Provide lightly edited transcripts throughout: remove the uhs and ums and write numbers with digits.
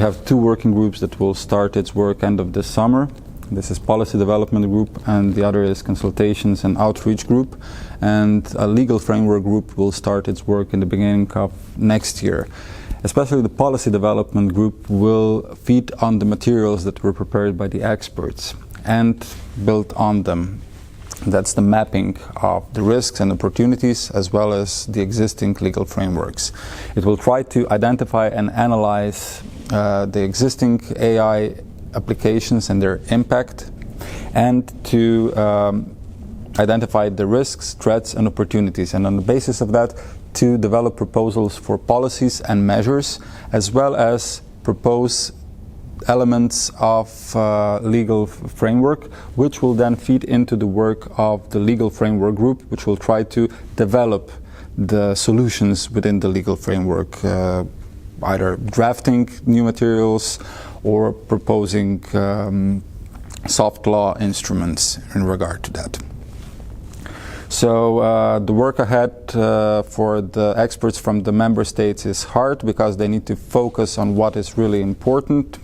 have two working groups that will start its work end of this summer. This is Policy Development Group, and the other is Consultations and Outreach Group. And a Legal Framework Group will start its work in the beginning of next year. Especially the Policy Development Group will feed on the materials that were prepared by the experts and build on them. That's the mapping of the risks and opportunities as well as the existing legal frameworks. It will try to identify and analyze the existing AI applications and their impact, and to identify the risks, threats and opportunities, and on the basis of that to develop proposals for policies and measures, as well as propose elements of legal framework, which will then feed into the work of the Legal Framework Group, which will try to develop the solutions within the legal framework, either drafting new materials or proposing soft law instruments in regard to that. So the work ahead for the experts from the member states is hard, because they need to focus on what is really important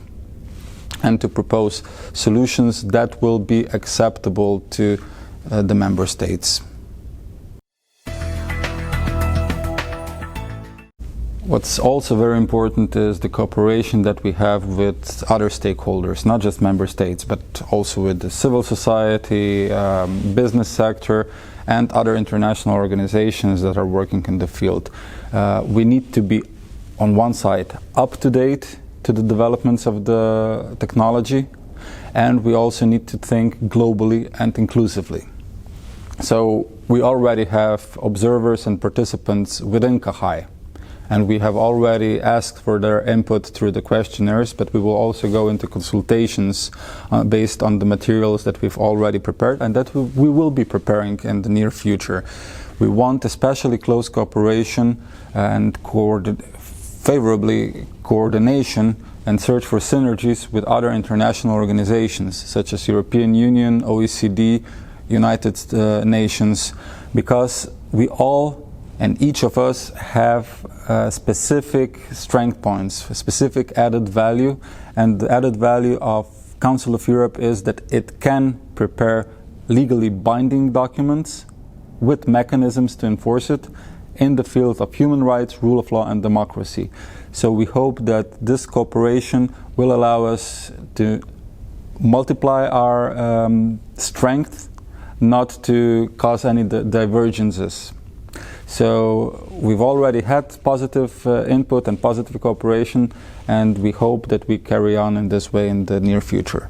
and to propose solutions that will be acceptable to the member states. What's also very important is the cooperation that we have with other stakeholders, not just member states, but also with the civil society, business sector, and other international organizations that are working in the field. We need to be, on one side, up to date to the developments of the technology, and we also need to think globally and inclusively. So we already have observers and participants within CAHAI, and we have already asked for their input through the questionnaires, but we will also go into consultations based on the materials that we've already prepared and that we will be preparing in the near future. We want especially close cooperation and favorably coordination and search for synergies with other international organizations such as European Union, OECD, United Nations, because we all and each of us have specific strength points, specific added value, and the added value of Council of Europe is that it can prepare legally binding documents with mechanisms to enforce it in the field of human rights, rule of law and democracy. So we hope that this cooperation will allow us to multiply our strength, not to cause any divergences. So we've already had positive input and positive cooperation, and we hope that we carry on in this way in the near future.